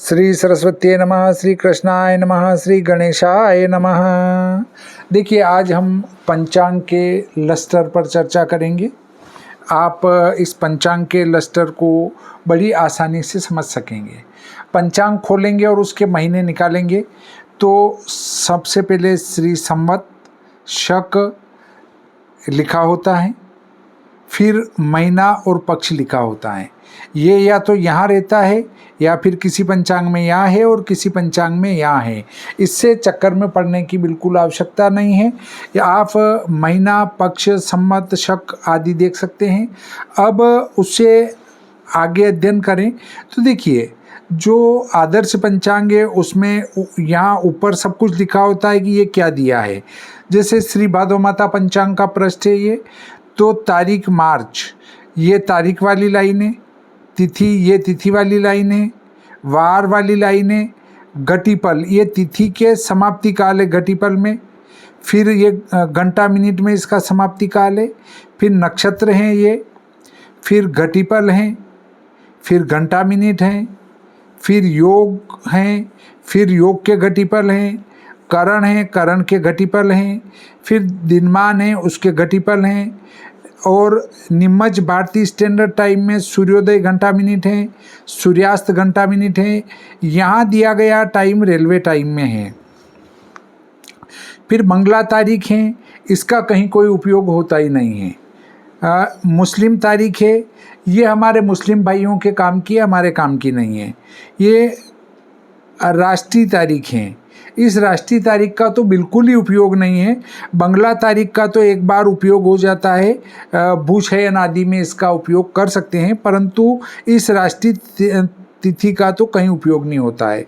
श्री सरस्वती नमः, श्री कृष्णाय नमः, श्री गणेशाय नमः। देखिए, आज हम पंचांग के लस्टर पर चर्चा करेंगे। आप इस पंचांग के लस्टर को बड़ी आसानी से समझ सकेंगे। पंचांग खोलेंगे और उसके महीने निकालेंगे तो सबसे पहले श्री संवत शक लिखा होता है, फिर महीना और पक्ष लिखा होता है। ये या तो यहाँ रहता है या फिर किसी पंचांग में यहाँ है और किसी पंचांग में यहाँ है। इससे चक्कर में पड़ने की बिल्कुल आवश्यकता नहीं है। या आप महीना, पक्ष, संवत, शक आदि देख सकते हैं। अब उससे आगे अध्ययन करें तो देखिए, जो आदर्श पंचांग है उसमें यहाँ ऊपर सब कुछ लिखा होता है कि ये क्या दिया है। जैसे श्री भादो माता पंचांग का पृष्ठ है ये, तो तारीख मार्च, ये तारीख वाली लाइन है। तिथि, ये तिथि वाली लाइन है। वार वाली लाइन है। घटिपल, ये तिथि के समाप्ति काल है घटिपल में। फिर ये घंटा मिनट में इसका समाप्ति काल है। फिर नक्षत्र हैं ये, फिर घटिपल हैं, फिर घंटा मिनट हैं, फिर योग हैं, फिर योग के घटिपल हैं, करण हैं, करण के घटिपल हैं, फिर दिनमान है, उसके घटिपल हैं, और निम्मच भारतीय स्टैंडर्ड टाइम में सूर्योदय घंटा मिनट है, सूर्यास्त घंटा मिनट है। यहाँ दिया गया टाइम रेलवे टाइम में है। फिर मंगला तारीख है, इसका कहीं कोई उपयोग होता ही नहीं है। मुस्लिम तारीख है, ये हमारे मुस्लिम भाइयों के काम की है, हमारे काम की नहीं है। ये राष्ट्रीय तारीख है, इस राष्ट्रीय तारीख का तो बिल्कुल ही उपयोग नहीं है। बंगला तारीख का तो एक बार उपयोग हो जाता है, भूषयन आदि में इसका उपयोग कर सकते हैं, परंतु इस राष्ट्रीय तिथि का तो कहीं उपयोग नहीं होता है।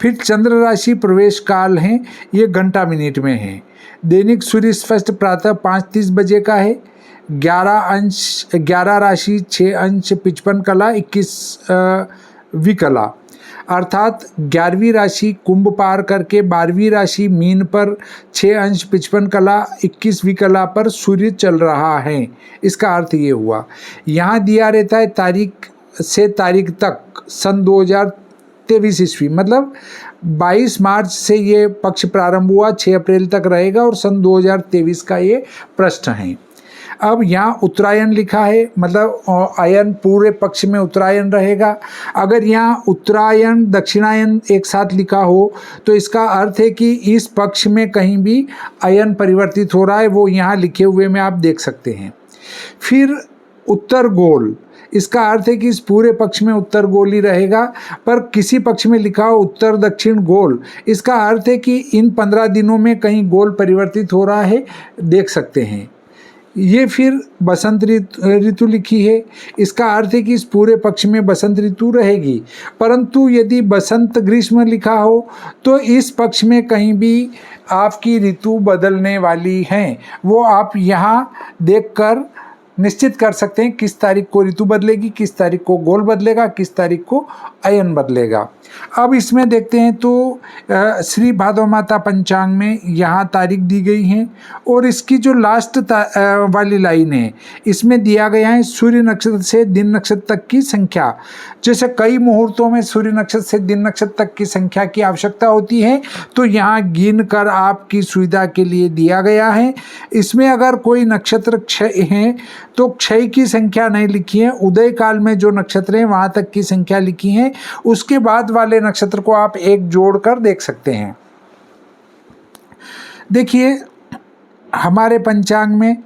फिर चंद्र राशि प्रवेश काल है, ये घंटा मिनट में है। दैनिक सूर्य स्पष्ट प्रातः 5:30 बजे का है। 11 राशि 6 अंश 55 कला 21 विकला, अर्थात 11वीं राशि कुंभ पार करके 12वीं राशि मीन पर 6 अंश 55 कला 21वीं कला पर सूर्य चल रहा है। इसका अर्थ ये हुआ। यहाँ दिया रहता है तारीख से तारीख तक सन 2023 ईस्वी, मतलब 22 मार्च से ये पक्ष प्रारंभ हुआ, 6 अप्रैल तक रहेगा और सन 2023 का ये पृष्ठ है। अब यहाँ उत्तरायण लिखा है, मतलब अयन पूरे पक्ष में उत्तरायण रहेगा। अगर यहाँ उत्तरायण दक्षिणायन एक साथ लिखा हो तो इसका अर्थ है कि इस पक्ष में कहीं भी अयन परिवर्तित हो रहा है, वो यहाँ लिखे हुए में आप देख सकते हैं। फिर उत्तर गोल, इसका अर्थ है कि इस पूरे पक्ष में उत्तर गोल ही रहेगा, पर किसी पक्ष में लिखा हो उत्तर दक्षिण गोल, इसका अर्थ है कि इन 15 दिनों में कहीं गोल परिवर्तित हो रहा है, देख सकते हैं। ये फिर बसंत ऋतु लिखी है, इसका अर्थ है कि इस पूरे पक्ष में बसंत ऋतु रहेगी, परंतु यदि बसंत ग्रीष्म लिखा हो तो इस पक्ष में कहीं भी आपकी ऋतु बदलने वाली हैं। वो आप यहाँ देखकर निश्चित कर सकते हैं किस तारीख को ऋतु बदलेगी, किस तारीख को गोल बदलेगा, किस तारीख को अयन बदलेगा। अब इसमें देखते हैं तो श्री भादो माता पंचांग में यहाँ तारीख दी गई है और इसकी जो लास्ट वाली लाइन है इसमें दिया गया है सूर्य नक्षत्र से दिन नक्षत्र तक की संख्या। जैसे कई मुहूर्तों में सूर्य नक्षत्र से दिन नक्षत्र तक की संख्या की आवश्यकता होती है, तो यहाँ गिन कर आपकी सुविधा के लिए दिया गया है। इसमें अगर कोई नक्षत्र क्षय है तो क्षय की संख्या नहीं लिखी है, उदय काल में जो नक्षत्र हैं वहाँ तक की संख्या लिखी है। उसके बाद वाले नक्षत्र को आप एक जोड़कर देख सकते हैं। देखिए, हमारे पंचांग में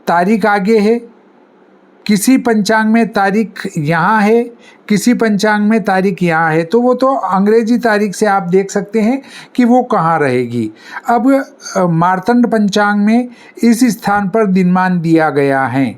तारीख आगे है, किसी पंचांग में तारीख यहाँ है, किसी पंचांग में तारीख यहाँ है, तो वो तो अंग्रेजी तारीख से आप देख सकते हैं कि वो कहाँ रहेगी। अब मार्तंड पंचांग में इस स्थान पर दिनमान दिया गया है।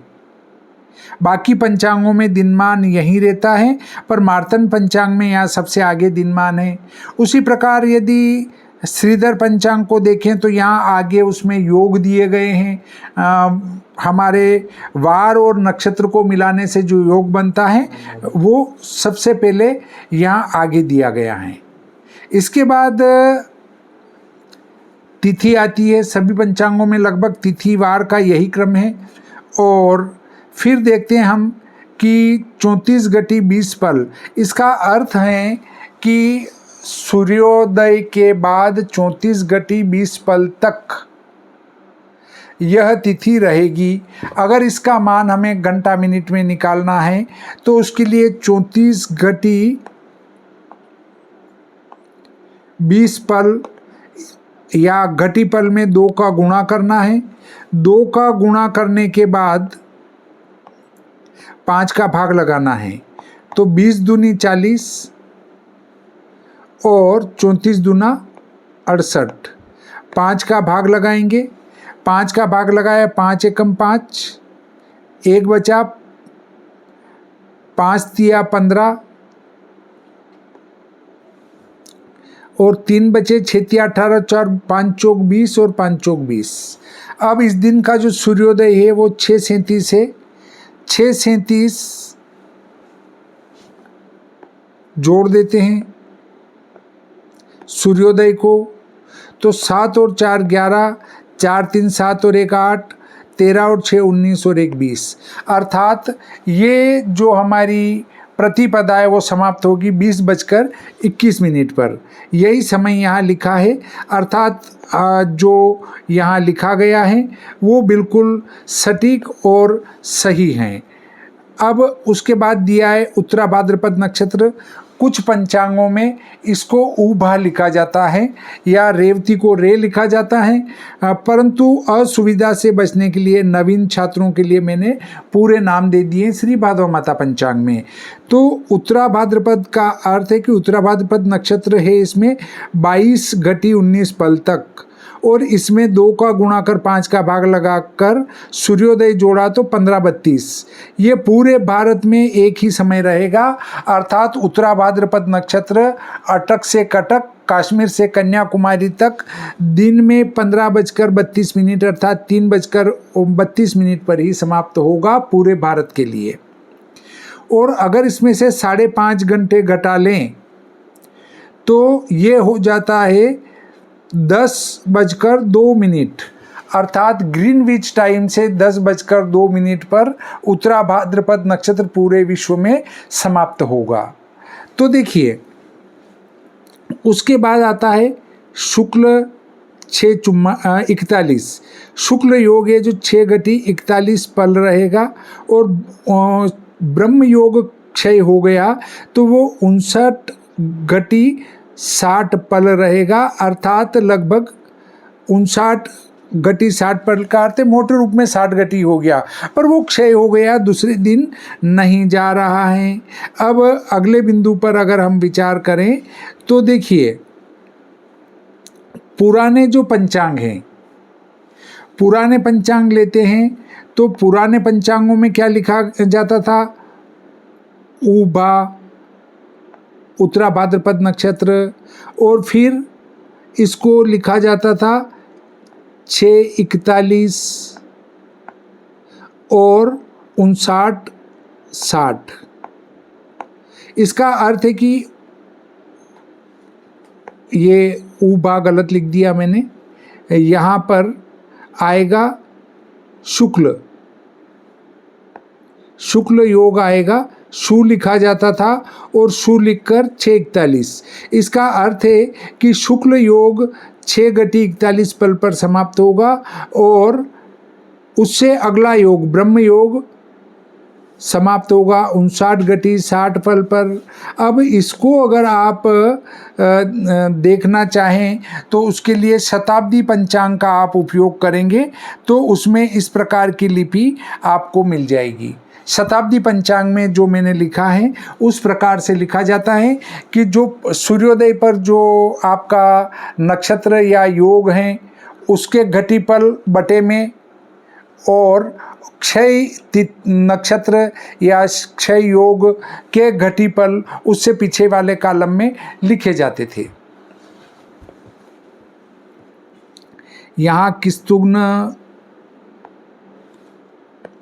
बाकी पंचांगों में दिनमान यहीं रहता है, पर मार्तंड पंचांग में यहाँ सबसे आगे दिनमान है। उसी प्रकार यदि श्रीधर पंचांग को देखें तो यहाँ आगे उसमें योग दिए गए हैं। हमारे वार और नक्षत्र को मिलाने से जो योग बनता है वो सबसे पहले यहाँ आगे दिया गया है। इसके बाद तिथि आती है। सभी पंचांगों में लगभग तिथि वार का यही क्रम है। और फिर देखते हैं हम कि 34 घटी 20 पल, इसका अर्थ है कि सूर्योदय के बाद 34 घटी 20 पल तक यह तिथि रहेगी। अगर इसका मान हमें घंटा मिनट में निकालना है तो उसके लिए 34 घटी 20 पल या घटी पल में 2 का गुणा करना है। 2 का गुणा करने के बाद 5 का भाग लगाना है। तो 20 दूनी 40 और 34 दूना 68। 5 का भाग लगाएंगे। 5 का भाग लगाया, 5 एकम 5, 1 बचा, 5 तिया 15 और 3 बचे, 6 तिया 18, 4 5 चौक 20 और 5 चौक 20। अब इस दिन का जो सूर्योदय है वो 6:37 है। 6:37 जोड़ देते हैं सूर्योदय को, तो 7 और 4 11, 4 3 7 और 1 8, 13 और 6 19 और 1 20। अर्थात ये जो हमारी प्रतिपदा है वो समाप्त होगी 20:21 पर। यही समय यहाँ लिखा है। अर्थात जो यहाँ लिखा गया है वो बिल्कुल सटीक और सही है। अब उसके बाद दिया है उत्तरा भाद्रपद नक्षत्र। कुछ पंचांगों में इसको उभा लिखा जाता है या रेवती को रे लिखा जाता है, परंतु असुविधा से बचने के लिए नवीन छात्रों के लिए मैंने पूरे नाम दे दिए श्री भादव माता पंचांग में। तो उत्तरा भाद्रपद का अर्थ है कि उत्तरा भाद्रपद नक्षत्र है, इसमें 22 घटी 19 पल तक, और इसमें 2 का गुणा कर 5 का भाग लगाकर सूर्योदय जोड़ा तो 15:32। ये पूरे भारत में एक ही समय रहेगा। अर्थात उत्तरा भाद्रपद नक्षत्र अटक से कटक, कश्मीर से कन्याकुमारी तक दिन में 15:32 अर्थात 3:32 पर ही समाप्त होगा पूरे भारत के लिए। और अगर इसमें से 5.5 घंटे घटा लें तो ये हो जाता है 10:02। अर्थात ग्रीनविच टाइम से 10:02 पर उत्तरा भाद्रपद नक्षत्र पूरे विश्व में समाप्त होगा। तो देखिए, उसके बाद आता है शुक्ल 6:41। शुक्ल योग है जो 6 घटी 41 पल रहेगा, और ब्रह्म योग क्षय हो गया तो वो 59 घटी 60 पल रहेगा। अर्थात लगभग 59 घटी 60 पल का अर्थ मोटे रूप में 60 घटी हो गया, पर वो क्षय हो गया, दूसरे दिन नहीं जा रहा है। अब अगले बिंदु पर अगर हम विचार करें तो देखिए, पुराने जो पंचांग हैं, पुराने पंचांग लेते हैं तो पुराने पंचांगों में क्या लिखा जाता था? उभा, उत्तरा भाद्रपद नक्षत्र, और फिर इसको लिखा जाता था 6:41 और 59:60। इसका अर्थ है कि ये उभा गलत लिख दिया मैंने, यहाँ पर आएगा शुक्ल, शुक्ल योग आएगा। शु लिखा जाता था और शु लिखकर 6:41। इसका अर्थ है कि शुक्ल योग 6 घटी 41 पल पर समाप्त होगा, और उससे अगला योग ब्रह्म योग समाप्त होगा 59 घटी 60 पल पर। अब इसको अगर आप देखना चाहें तो उसके लिए शताब्दी पंचांग का आप उपयोग करेंगे तो उसमें इस प्रकार की लिपि आपको मिल जाएगी। शताब्दी पंचांग में जो मैंने लिखा है उस प्रकार से लिखा जाता है कि जो सूर्योदय पर जो आपका नक्षत्र या योग हैं उसके घटीपल बटे में, और क्षय नक्षत्र या क्षय योग के घटीपल उससे पीछे वाले कॉलम में लिखे जाते थे। यहाँ किस्तुग्न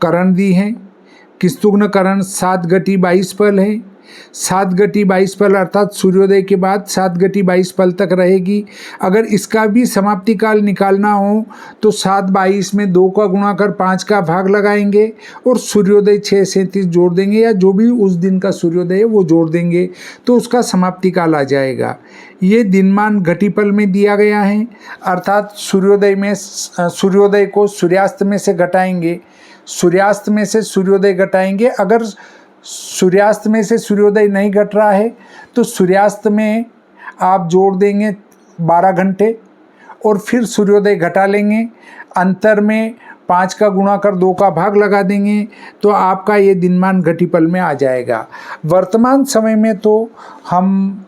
करण दी है। किस्तुग्न करण 7 घटी 22 पल है। 7 घटी 22 पल अर्थात सूर्योदय के बाद 7 घटी 22 पल तक रहेगी। अगर इसका भी समाप्ति काल निकालना हो तो 7 22 में 2 का गुणा कर 5 का भाग लगाएंगे और सूर्योदय 6:37 जोड़ देंगे, या जो भी उस दिन का सूर्योदय है वो जोड़ देंगे, तो उसका समाप्ति काल आ जाएगा। ये दिनमान घटीपल में दिया गया है, अर्थात सूर्योदय को सूर्यास्त में से घटाएंगे, सूर्यास्त में से सूर्योदय घटाएंगे। अगर सूर्यास्त में से सूर्योदय नहीं घट रहा है तो सूर्यास्त में आप जोड़ देंगे 12 घंटे और फिर सूर्योदय घटा लेंगे, अंतर में 5 का गुणा कर 2 का भाग लगा देंगे, तो आपका ये दिनमान घटीपल में आ जाएगा। वर्तमान समय में तो हम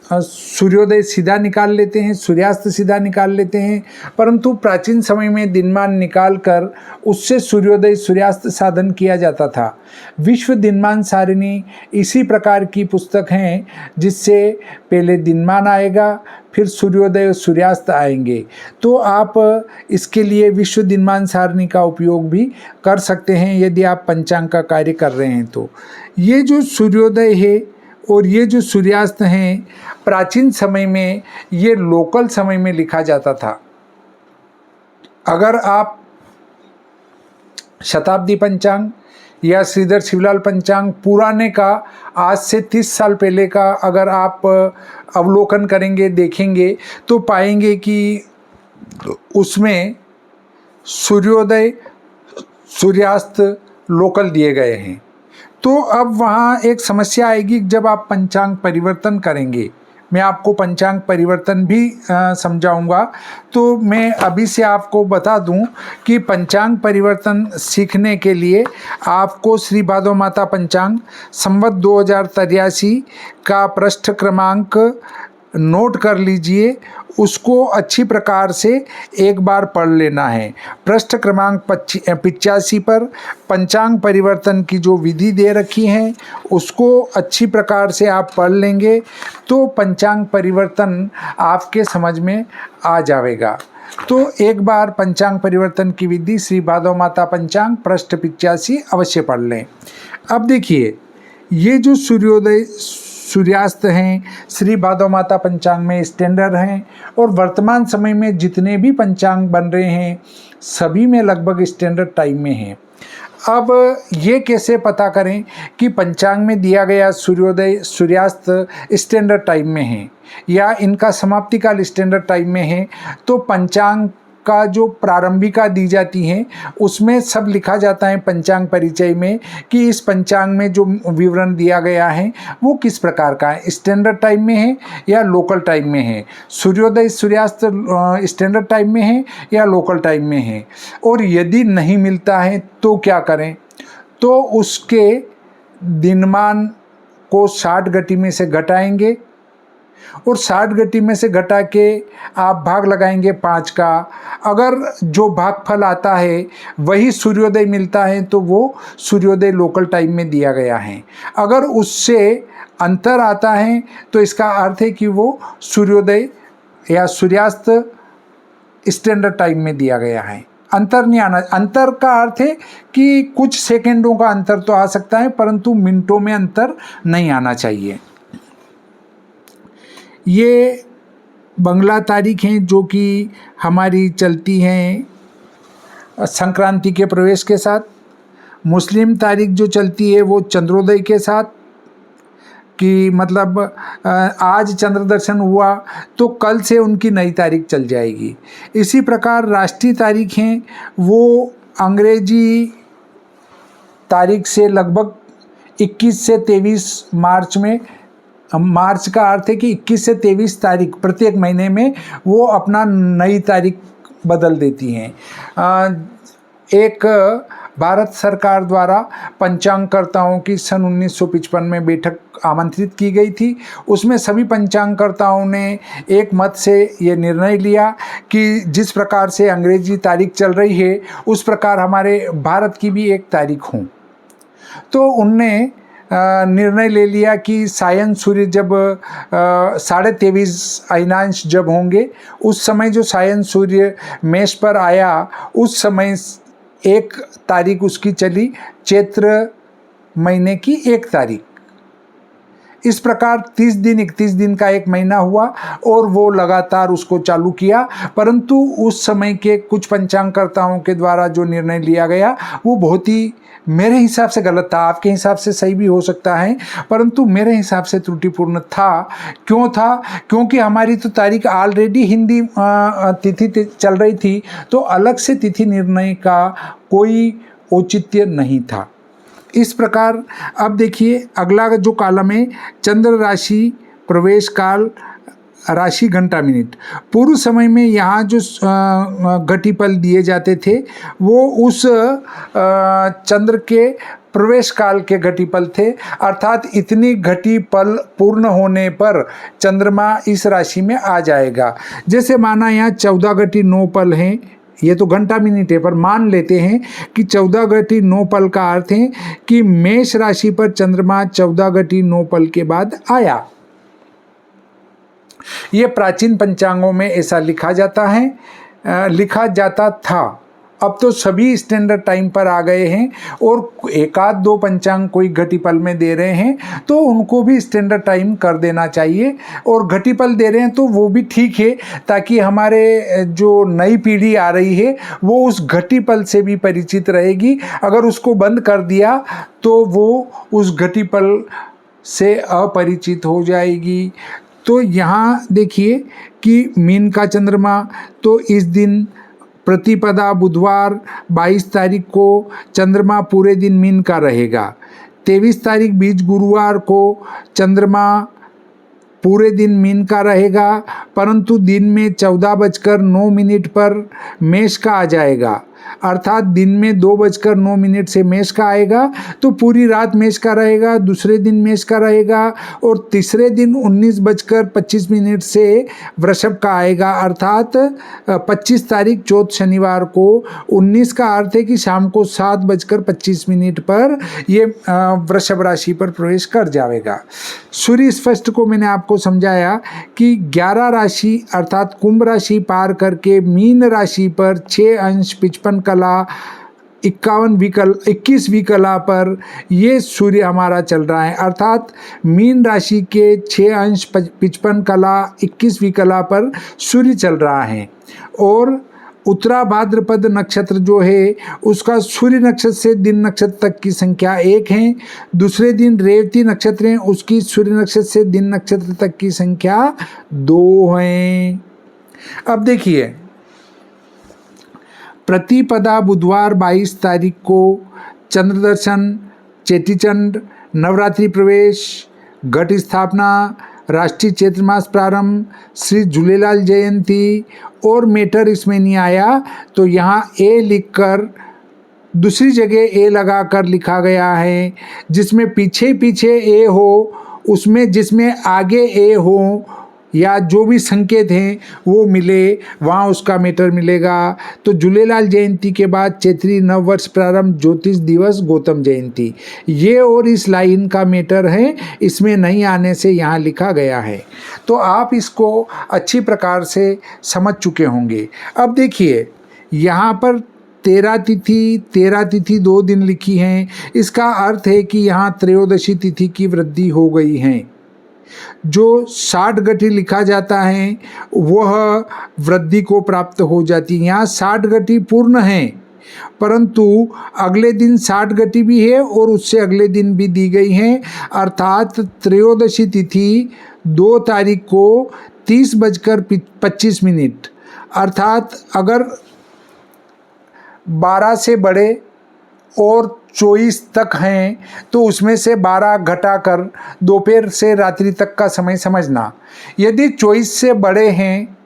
सूर्योदय सीधा निकाल लेते हैं, सूर्यास्त सीधा निकाल लेते हैं, परंतु प्राचीन समय में दिनमान निकाल कर उससे सूर्योदय सूर्यास्त साधन किया जाता था। विश्व दिनमान सारिणी इसी प्रकार की पुस्तक हैं, जिससे पहले दिनमान आएगा फिर सूर्योदय और सूर्यास्त आएंगे। तो आप इसके लिए विश्व दिनमान सारिणी का उपयोग भी कर सकते हैं यदि आप पंचांग का कार्य कर रहे हैं। तो ये जो सूर्योदय है और ये जो सूर्यास्त हैं, प्राचीन समय में ये लोकल समय में लिखा जाता था। अगर आप शताब्दी पंचांग या श्रीधर शिवलाल पंचांग पुराने का आज से 30 साल पहले का अगर आप अवलोकन करेंगे, देखेंगे, तो पाएंगे कि उसमें सूर्योदय सूर्यास्त लोकल दिए गए हैं। तो अब वहाँ एक समस्या आएगी जब आप पंचांग परिवर्तन करेंगे। मैं आपको पंचांग परिवर्तन भी समझाऊंगा। तो मैं अभी से आपको बता दूं कि पंचांग परिवर्तन सीखने के लिए आपको श्री भादो माता पंचांग संवत 2083 का पृष्ठ क्रमांक नोट कर लीजिए, उसको अच्छी प्रकार से एक बार पढ़ लेना है। पृष्ठ क्रमांक 85 पर पंचांग परिवर्तन की जो विधि दे रखी है उसको अच्छी प्रकार से आप पढ़ लेंगे तो पंचांग परिवर्तन आपके समझ में आ जाएगा। तो एक बार पंचांग परिवर्तन की विधि श्री भादो माता पंचांग पृष्ठ 85 अवश्य पढ़ लें। अब देखिए, ये जो सूर्योदय सूर्यास्त हैं श्री भादो माता पंचांग में स्टैंडर्ड हैं, और वर्तमान समय में जितने भी पंचांग बन रहे हैं सभी में लगभग स्टैंडर्ड टाइम में हैं। अब ये कैसे पता करें कि पंचांग में दिया गया सूर्योदय सूर्यास्त स्टैंडर्ड टाइम में है या इनका समाप्ति काल स्टैंडर्ड टाइम में है? तो पंचांग का जो प्रारंभिका दी जाती हैं उसमें सब लिखा जाता है पंचांग परिचय में कि इस पंचांग में जो विवरण दिया गया है वो किस प्रकार का है, स्टैंडर्ड टाइम में है या लोकल टाइम में है, सूर्योदय सूर्यास्त स्टैंडर्ड टाइम में है या लोकल टाइम में है। और यदि नहीं मिलता है तो क्या करें? तो उसके दिनमान को 60 घटी में से घटाएंगे और 60 घटी में से घटा के आप भाग लगाएंगे 5 का। अगर जो भागफल आता है वही सूर्योदय मिलता है तो वो सूर्योदय लोकल टाइम में दिया गया है। अगर उससे अंतर आता है तो इसका अर्थ है कि वो सूर्योदय या सूर्यास्त स्टैंडर्ड टाइम में दिया गया है। अंतर नहीं आना, अंतर का अर्थ है कि कुछ सेकेंडों का अंतर तो आ सकता है परंतु मिनटों में अंतर नहीं आना चाहिए। ये बंगला तारीख हैं जो कि हमारी चलती हैं संक्रांति के प्रवेश के साथ। मुस्लिम तारीख जो चलती है वो चंद्रोदय के साथ, कि मतलब आज चंद्र दर्शन हुआ तो कल से उनकी नई तारीख चल जाएगी। इसी प्रकार राष्ट्रीय तारीख हैं वो अंग्रेजी तारीख से लगभग 21 से 23 मार्च में, मार्च का अर्थ है कि 21 से 23 तारीख प्रत्येक महीने में वो अपना नई तारीख बदल देती हैं। एक भारत सरकार द्वारा पंचांगकर्ताओं की सन 1955 में बैठक आमंत्रित की गई थी। उसमें सभी पंचांगकर्ताओं ने एक मत से ये निर्णय लिया कि जिस प्रकार से अंग्रेजी तारीख चल रही है उस प्रकार हमारे भारत की भी एक तारीख हो। तो उनने निर्णय ले लिया कि सायन सूर्य जब 23.5 अयनांश जब होंगे उस समय जो सायन सूर्य मेष पर आया उस समय एक तारीख उसकी चली चैत्र महीने की 1 तारीख, इस प्रकार 30 दिन 31 दिन का एक महीना हुआ और वो लगातार उसको चालू किया, परंतु उस समय के कुछ पंचांगकर्ताओं के द्वारा जो निर्णय लिया गया वो बहुत ही मेरे हिसाब से गलत था। आपके हिसाब से सही भी हो सकता है, परंतु मेरे हिसाब से त्रुटिपूर्ण था। क्यों था? क्योंकि हमारी तो तारीख ऑलरेडी हिंदी तिथि चल रही थी, तो अलग से तिथि निर्णय का कोई औचित्य नहीं था। इस प्रकार अब देखिए अगला जो कॉलम है, चंद्र राशि प्रवेश काल राशि घंटा मिनट। पूर्व समय में यहाँ जो घटिपल दिए जाते थे वो उस चंद्र के प्रवेश काल के घटिपल थे, अर्थात इतनी घटिपल पूर्ण होने पर चंद्रमा इस राशि में आ जाएगा। जैसे माना यहाँ 14 घटी 9 पल हैं, ये तो घंटा मिनट है, पर मान लेते हैं कि 14 घटी 9 पल का अर्थ है कि मेष राशि पर चंद्रमा 14 घटी 9 पल के बाद आया। ये प्राचीन पंचांगों में ऐसा लिखा जाता है, लिखा जाता था। अब तो सभी स्टैंडर्ड टाइम पर आ गए हैं और एक आध दो पंचांग कोई घटिपल में दे रहे हैं तो उनको भी स्टैंडर्ड टाइम कर देना चाहिए। और घटिपल दे रहे हैं तो वो भी ठीक है, ताकि हमारे जो नई पीढ़ी आ रही है वो उस घटिपल से भी परिचित रहेगी। अगर उसको बंद कर दिया तो वो उस घटिपल से अपरिचित हो जाएगी। तो यहाँ देखिए कि मीन का चंद्रमा, तो इस दिन प्रतिपदा बुधवार 22 तारीख को चंद्रमा पूरे दिन मीन का रहेगा। 23 तारीख बीच गुरुवार को चंद्रमा पूरे दिन मीन का रहेगा, परंतु दिन में 14:09 पर मेष का आ जाएगा। अर्थात दिन में 2:09 से मेष का आएगा, तो पूरी रात मेष का रहेगा, दूसरे दिन मेष का रहेगा और तीसरे दिन 19:25 से वृषभ का आएगा। अर्थात 25 तारीख चौथ शनिवार को 19 का अर्थ है कि शाम को 7:25 पर ये वृषभ राशि पर प्रवेश कर जाएगा। सूर्य स्पष्ट को मैंने आपको समझाया कि 11 राशि अर्थात कुंभ राशि पार करके मीन राशि पर 6 अंश 55 कला 21वीं कला पर ये सूर्य हमारा चल रहा है। अर्थात मीन राशि के 6 अंश 55 कला 21वीं कला पर सूर्य चल रहा है। और उत्तरा भाद्रपद नक्षत्र जो है उसका सूर्य नक्षत्र से दिन नक्षत्र तक की संख्या 1 है। दूसरे दिन रेवती नक्षत्र है, उसकी सूर्य नक्षत्र से दिन नक्षत्र तक की संख्या 2 है। अब देखिए प्रतिपदा बुधवार 22 तारीख को चंद्र दर्शन, चेटीचंड, नवरात्रि प्रवेश, घट स्थापना, राष्ट्रीय चैत्र मास प्रारंभ, श्री झूलेलाल जयंती और मेटर इसमें नहीं आया, तो यहाँ ए लिखकर दूसरी जगह ए लगाकर लिखा गया है। जिसमें पीछे पीछे ए हो उसमें जिसमें आगे ए हो या जो भी संकेत हैं वो मिले वहाँ उसका मेटर मिलेगा। तो झूलेलाल जयंती के बाद चैत्री नव वर्ष प्रारंभ, ज्योतिष दिवस, गौतम जयंती, ये और इस लाइन का मेटर है, इसमें नहीं आने से यहाँ लिखा गया है। तो आप इसको अच्छी प्रकार से समझ चुके होंगे। अब देखिए यहाँ पर 13 तिथि 2 दिन लिखी हैं, इसका अर्थ है कि यहाँ त्रयोदशी तिथि की वृद्धि हो गई है। जो 60 घटी लिखा जाता है वह वृद्धि को प्राप्त हो जाती है। यहाँ 60 घटी पूर्ण है, परंतु अगले दिन 60 घटी भी है और उससे अगले दिन भी दी गई है। अर्थात त्रयोदशी तिथि 2 तारीख को 30:25, अर्थात अगर 12 से बड़े और 24 तक हैं तो उसमें से 12 घटाकर दोपहर से रात्रि तक का समय समझना। यदि 24 से बड़े हैं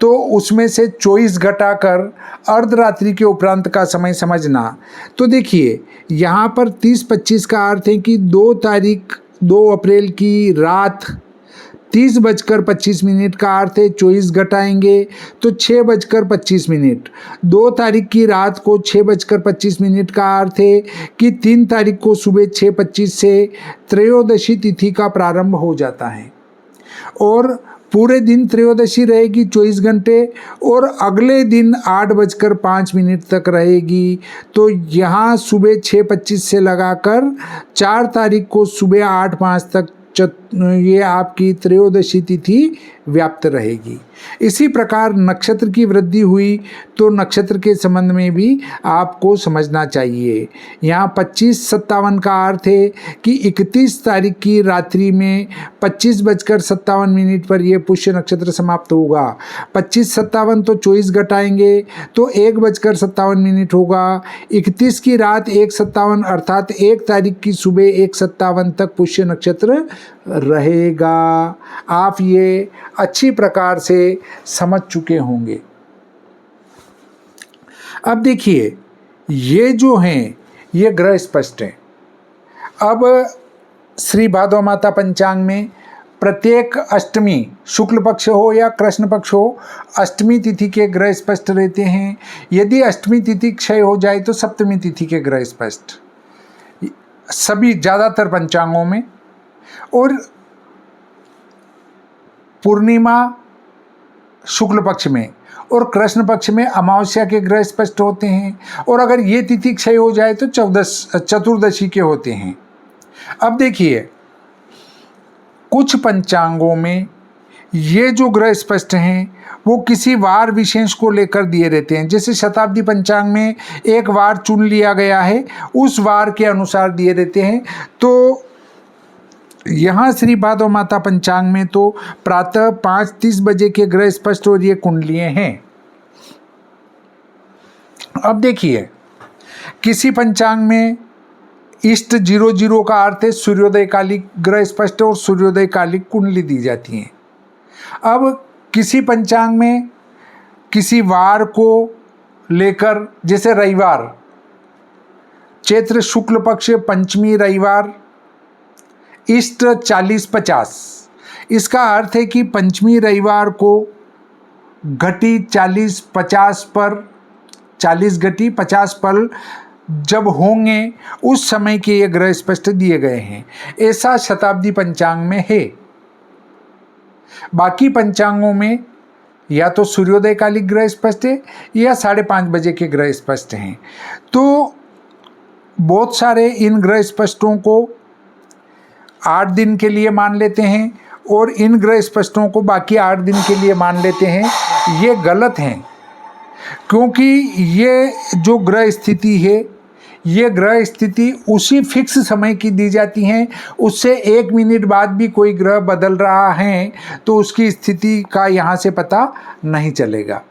तो उसमें से 24 घटाकर अर्धरात्रि के उपरांत का समय समझना। तो देखिए यहाँ पर 30-25 का अर्थ है कि 2 अप्रैल की रात 30:25 का अर्थ है 24 घटाएंगे तो 6:25। 2 तारीख की रात को 6:25 का अर्थ है कि 3 तारीख को सुबह 6:25 से त्रयोदशी तिथि का प्रारंभ हो जाता है। और पूरे दिन त्रयोदशी रहेगी 24 घंटे और अगले दिन 8:05 तक रहेगी। तो यहाँ सुबह 6:25 से लगाकर 4 तारीख को सुबह 8:05 तक ये आपकी त्रयोदशी तिथि व्याप्त रहेगी। इसी प्रकार नक्षत्र की वृद्धि हुई तो नक्षत्र के संबंध में भी आपको समझना चाहिए। यहाँ 25:57 का अर्थ है कि 31 तारीख की रात्रि में 25:57 पर यह पुष्य नक्षत्र समाप्त होगा। 25:57 तो 24 घटाएंगे तो 1:57 होगा। 31 की रात 1:57 अर्थात 1 तारीख की सुबह 1:57 तक पुष्य नक्षत्र रहेगा। आप ये अच्छी प्रकार से समझ चुके होंगे। अब देखिए, ये जो हैं ये ग्रह स्पष्ट हैं। अब श्री भादव माता पंचांग में प्रत्येक अष्टमी शुक्ल पक्ष हो या कृष्ण पक्ष हो, अष्टमी तिथि के ग्रह स्पष्ट रहते हैं। यदि अष्टमी तिथि क्षय हो जाए तो सप्तमी तिथि के ग्रह स्पष्ट, सभी ज़्यादातर पंचांगों में। और पूर्णिमा शुक्ल पक्ष में और कृष्ण पक्ष में अमावस्या के ग्रह स्पष्ट होते हैं। और अगर ये तिथि क्षय हो जाए तो चतुर्दशी के होते हैं। अब देखिए, कुछ पंचांगों में ये जो ग्रह स्पष्ट हैं वो किसी वार विशेष को लेकर दिए रहते हैं। जैसे शताब्दी पंचांग में एक वार चुन लिया गया है, उस वार के अनुसार दिए रहते हैं। तो यहाँ श्री भादव माता पंचांग में तो प्रातः 5:30 बजे के ग्रह स्पष्ट और ये कुंडलियाँ हैं। अब देखिए, किसी पंचांग में इष्ट 00 का अर्थ है सूर्योदय कालिक ग्रह स्पष्ट और सूर्योदय कालिक कुंडली दी जाती है। अब किसी पंचांग में किसी वार को लेकर, जैसे रविवार, चैत्र शुक्ल पक्ष पंचमी रविवार, इष्ट 40-50, इसका अर्थ है कि पंचमी रविवार को घटी 40-50 पर, 40 घटी 50 पल जब होंगे उस समय के ये ग्रह स्पष्ट दिए गए हैं। ऐसा शताब्दी पंचांग में है। बाकी पंचांगों में या तो सूर्योदय कालिक ग्रह स्पष्ट है या 5:30 बजे के ग्रह स्पष्ट हैं। तो बहुत सारे इन ग्रह स्पष्टों को 8 दिन के लिए मान लेते हैं और इन ग्रह स्पष्टों को बाकी 8 दिन के लिए मान लेते हैं। ये गलत हैं, क्योंकि ये जो ग्रह स्थिति है, ये ग्रह स्थिति उसी फिक्स समय की दी जाती हैं। उससे 1 मिनट बाद भी कोई ग्रह बदल रहा है तो उसकी स्थिति का यहाँ से पता नहीं चलेगा।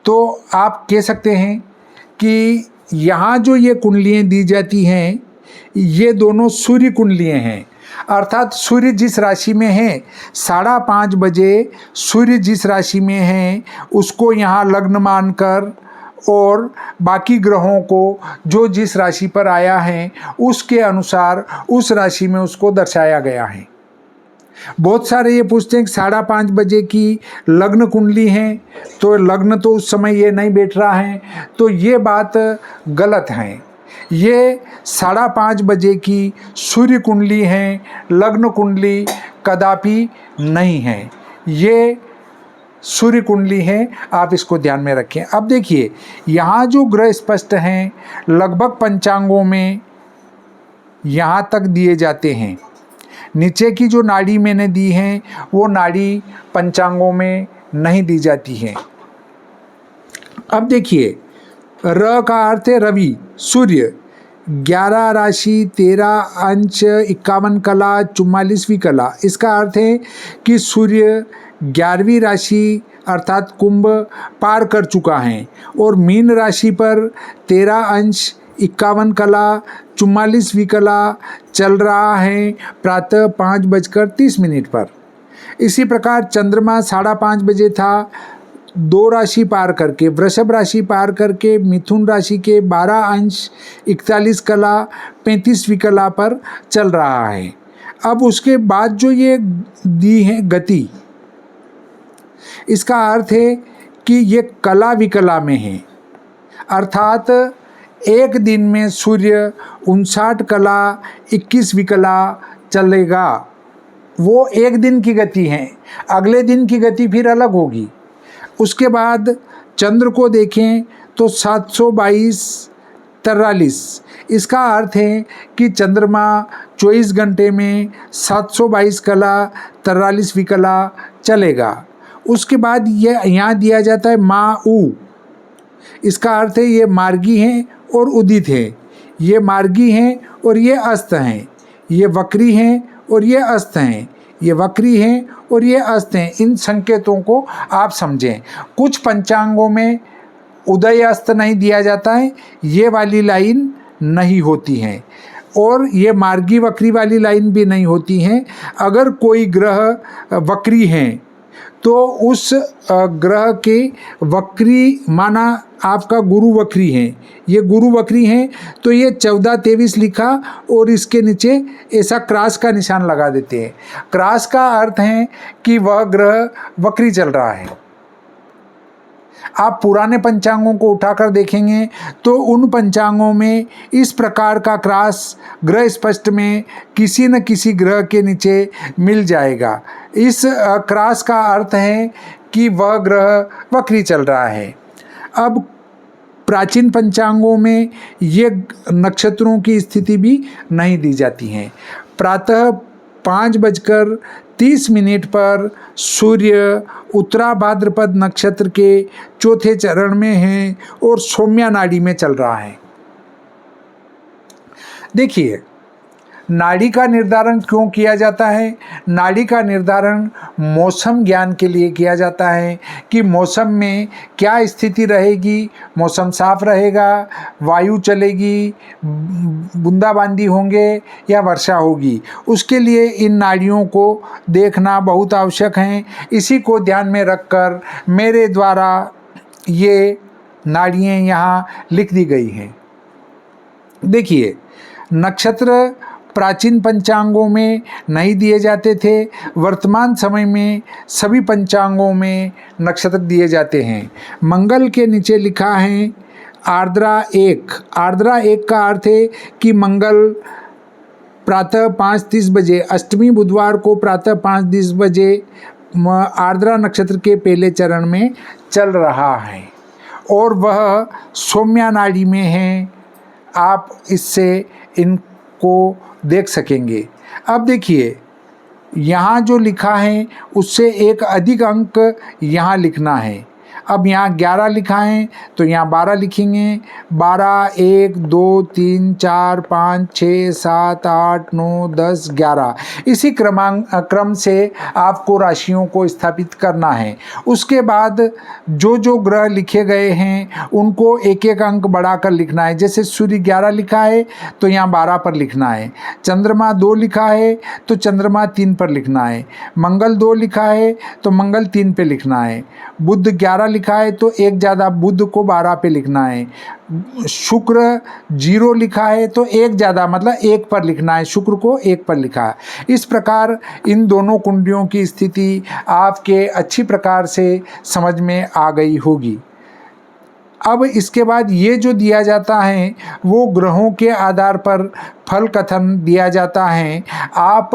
तो आप कह सकते हैं कि यहाँ जो ये कुंडलियाँ दी जाती हैं ये दोनों सूर्य कुंडलियाँ हैं। अर्थात सूर्य जिस राशि में है, 5:30 बजे सूर्य जिस राशि में है उसको यहाँ लग्न मानकर और बाकी ग्रहों को जो जिस राशि पर आया है उसके अनुसार उस राशि में उसको दर्शाया गया है। बहुत सारे ये पूछते हैं कि 5:30 बजे की लग्न कुंडली है तो लग्न तो उस समय ये नहीं बैठ रहा है, तो ये बात गलत है। ये 5:30 बजे की सूर्य कुंडली है, लग्न कुंडली कदापि नहीं है। ये सूर्य कुंडली है, आप इसको ध्यान में रखें। अब देखिए, यहाँ जो ग्रह स्पष्ट हैं लगभग पंचांगों में यहाँ तक दिए जाते हैं। नीचे की जो नाड़ी मैंने दी हैं वो नाड़ी पंचांगों में नहीं दी जाती है। अब देखिए, र का अर्थ है रवि, सूर्य, 11 राशि, 13 अंश, 51 कला, 44वीं कला। इसका अर्थ है कि सूर्य 11वीं राशि अर्थात कुंभ पार कर चुका है और मीन राशि पर 13 अंश, 51 कला, 44वीं कला चल रहा है प्रातः 5:30 पर। इसी प्रकार चंद्रमा 5:30 बजे था, 2 राशि पार करके, वृषभ राशि पार करके मिथुन राशि के 12 अंश, 41 कला, 35वीं कला पर चल रहा है। अब उसके बाद जो ये दी है गति, इसका अर्थ है कि ये कला विकला में है। अर्थात एक दिन में सूर्य 59 कला 21 विकला चलेगा वो एक दिन की गति है, अगले दिन की गति फिर अलग होगी। उसके बाद चंद्र को देखें तो 722 इसका अर्थ है कि चंद्रमा 24 घंटे में 722 कला 43 विकला चलेगा। उसके बाद ये यहाँ दिया जाता है माऊ, इसका अर्थ है ये मार्गी हैं और उदित हैं, ये मार्गी हैं और ये अस्त हैं, ये वक्री हैं और ये अस्त हैं, ये वक्री हैं और ये अस्त हैं। इन संकेतों को आप समझें। कुछ पंचांगों में उदय अस्त नहीं दिया जाता है, ये वाली लाइन नहीं होती हैं, और ये मार्गी वक्री वाली लाइन भी नहीं होती हैं। अगर कोई ग्रह वक्री हैं तो उस ग्रह के वक्री माना आपका गुरु वक्री हैं, ये गुरु वक्री हैं तो ये 14-23 लिखा और इसके नीचे ऐसा क्रॉस का निशान लगा देते हैं। क्रॉस का अर्थ है कि वह ग्रह वक्री चल रहा है। आप पुराने पंचांगों को उठाकर देखेंगे तो उन पंचांगों में इस प्रकार का क्रॉस ग्रह स्पष्ट में किसी न किसी ग्रह के नीचे मिल जाएगा। इस क्रॉस का अर्थ है कि वह ग्रह वक्री चल रहा है। अब प्राचीन पंचांगों में ये नक्षत्रों की स्थिति भी नहीं दी जाती हैं। प्रातः 5:30 पर सूर्य उत्तरा भाद्रपद नक्षत्र के चौथे चरण में है और सौम्या नाड़ी में चल रहा है। देखिए, नाड़ी का निर्धारण क्यों किया जाता है? नाड़ी का निर्धारण मौसम ज्ञान के लिए किया जाता है कि मौसम में क्या स्थिति रहेगी, मौसम साफ रहेगा, वायु चलेगी, बूंदाबांदी होंगे या वर्षा होगी। उसके लिए इन नाड़ियों को देखना बहुत आवश्यक है। इसी को ध्यान में रखकर मेरे द्वारा ये नाड़ियाँ यहाँ लिख दी गई हैं। देखिए, नक्षत्र प्राचीन पंचांगों में नहीं दिए जाते थे, वर्तमान समय में सभी पंचांगों में नक्षत्र दिए जाते हैं। मंगल के नीचे लिखा है आर्द्रा 1। आर्द्रा 1 का अर्थ है कि मंगल प्रातः 5:30 बजे, अष्टमी बुधवार को प्रातः 5:30 बजे आर्द्रा नक्षत्र के पहले चरण में चल रहा है और वह सौम्या नाड़ी में है। आप इससे इनको देख सकेंगे। अब देखिए, यहाँ जो लिखा है उससे एक अधिक अंक यहाँ लिखना है। अब यहाँ 11 लिखा है तो यहाँ 12 लिखेंगे। 12, 1, 2, 3, 4, 5, 6, 7, 8, 9, 10, 11 इसी क्रम से आपको राशियों को स्थापित करना है। उसके बाद जो जो ग्रह लिखे गए हैं उनको एक एक अंक बढ़ाकर लिखना है। जैसे सूर्य 11 लिखा है तो यहाँ 12 पर लिखना है। चंद्रमा 2 लिखा है तो चंद्रमा 3 पर लिखना है। मंगल 2 लिखा है तो मंगल 3 पे लिखना है। बुध 11 लिखा है तो एक ज़्यादा बुध को 12 पे लिखना है। शुक्र 0 लिखा है तो एक ज़्यादा मतलब 1 पर लिखना है, शुक्र को 1 पर लिखा है। इस प्रकार इन दोनों कुंडलियों की स्थिति आपके अच्छी प्रकार से समझ में आ गई होगी। अब इसके बाद ये जो दिया जाता है वो ग्रहों के आधार पर फल कथन दिया जाता है। आप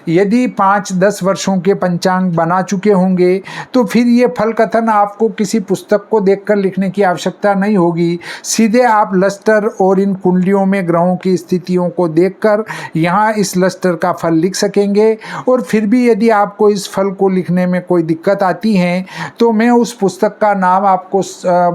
यदि 5-10 वर्षों के पंचांग बना चुके होंगे तो फिर ये फल कथन आपको किसी पुस्तक को देखकर लिखने की आवश्यकता नहीं होगी। सीधे आप लस्टर और इन कुंडलियों में ग्रहों की स्थितियों को देखकर यहाँ इस लस्टर का फल लिख सकेंगे। और फिर भी यदि आपको इस फल को लिखने में कोई दिक्कत आती है तो मैं उस पुस्तक का नाम आपको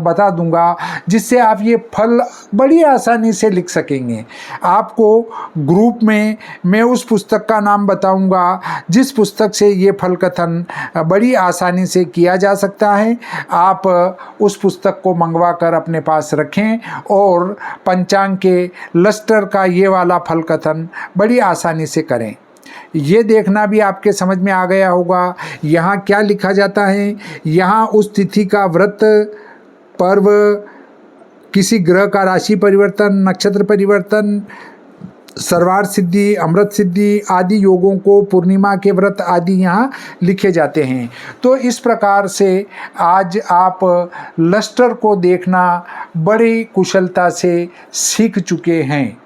बता दूंगा, जिससे आप ये फल बड़ी आसानी से लिख सकेंगे। आपको ग्रुप में मैं उस पुस्तक का नाम बताऊंगा जिस पुस्तक से ये फल कथन बड़ी आसानी से किया जा सकता है। आप उस पुस्तक को मंगवा कर अपने पास रखें और पंचांग के लस्टर का ये वाला फल कथन बड़ी आसानी से करें। ये देखना भी आपके समझ में आ गया होगा। यहाँ क्या लिखा जाता है, यहाँ उस तिथि का व्रत, पर्व, किसी ग्रह का राशि परिवर्तन, नक्षत्र परिवर्तन, सर्वार्थ सिद्धि, अमृत सिद्धि आदि योगों को, पूर्णिमा के व्रत आदि यहाँ लिखे जाते हैं। तो इस प्रकार से आज आप लस्टर को देखना बड़ी कुशलता से सीख चुके हैं।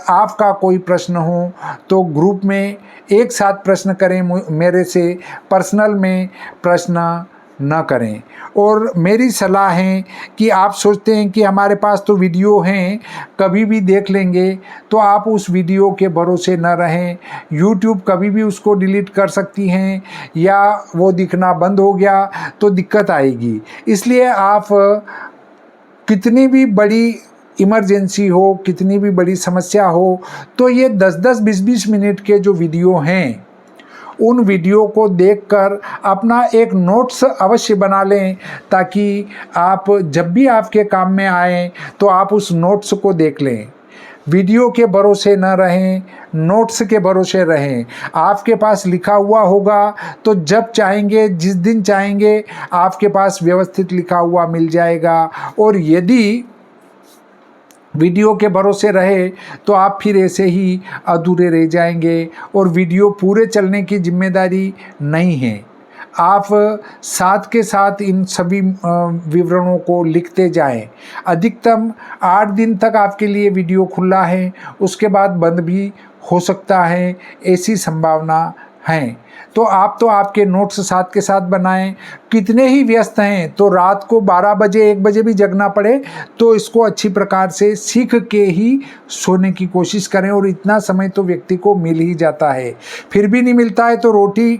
आपका कोई प्रश्न हो तो ग्रुप में एक साथ प्रश्न करें, मेरे से पर्सनल में प्रश्न न करें। और मेरी सलाह है कि आप सोचते हैं कि हमारे पास तो वीडियो हैं, कभी भी देख लेंगे, तो आप उस वीडियो के भरोसे न रहें। यूट्यूब कभी भी उसको डिलीट कर सकती हैं या वो दिखना बंद हो गया तो दिक्कत आएगी। इसलिए आप कितनी भी बड़ी इमरजेंसी हो, कितनी भी बड़ी समस्या हो, तो ये 10-10, 20-20 मिनट के जो वीडियो हैं, उन वीडियो को देखकर अपना एक नोट्स अवश्य बना लें, ताकि आप जब भी आपके काम में आए तो आप उस नोट्स को देख लें। वीडियो के भरोसे न रहें, नोट्स के भरोसे रहें। आपके पास लिखा हुआ होगा तो जब चाहेंगे, जिस दिन चाहेंगे, आपके पास व्यवस्थित लिखा हुआ मिल जाएगा। और यदि वीडियो के भरोसे रहे तो आप फिर ऐसे ही अधूरे रह जाएंगे और वीडियो पूरे चलने की जिम्मेदारी नहीं है। आप साथ के साथ इन सभी विवरणों को लिखते जाएं। अधिकतम 8 दिन तक आपके लिए वीडियो खुला है, उसके बाद बंद भी हो सकता है, ऐसी संभावना है। तो आपके नोट्स साथ के साथ बनाएं। कितने ही व्यस्त हैं तो रात को 12 बजे 1 बजे भी जगना पड़े तो इसको अच्छी प्रकार से सीख के ही सोने की कोशिश करें। और इतना समय तो व्यक्ति को मिल ही जाता है। फिर भी नहीं मिलता है तो रोटी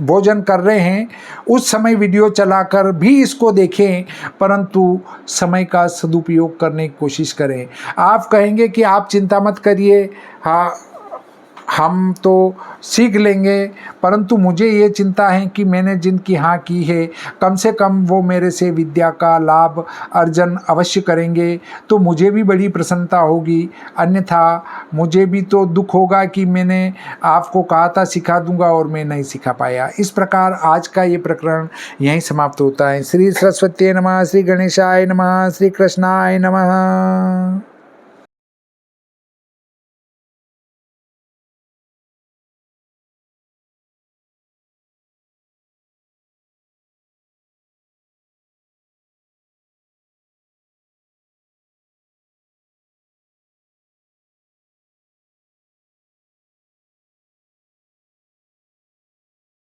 भोजन कर रहे हैं उस समय वीडियो चलाकर भी इसको देखें, परंतु समय का सदुपयोग करने की कोशिश करें। आप कहेंगे कि आप चिंता मत करिए, हाँ हम तो सीख लेंगे, परंतु मुझे ये चिंता है कि मैंने जिनकी हाँ की है, कम से कम वो मेरे से विद्या का लाभ अर्जन अवश्य करेंगे तो मुझे भी बड़ी प्रसन्नता होगी। अन्यथा मुझे भी तो दुख होगा कि मैंने आपको कहा था सिखा दूंगा और मैं नहीं सिखा पाया। इस प्रकार आज का ये प्रकरण यहीं समाप्त होता है। श्री सरस्वती नमः, श्री गणेशाय नमः, श्री कृष्णाय नमः।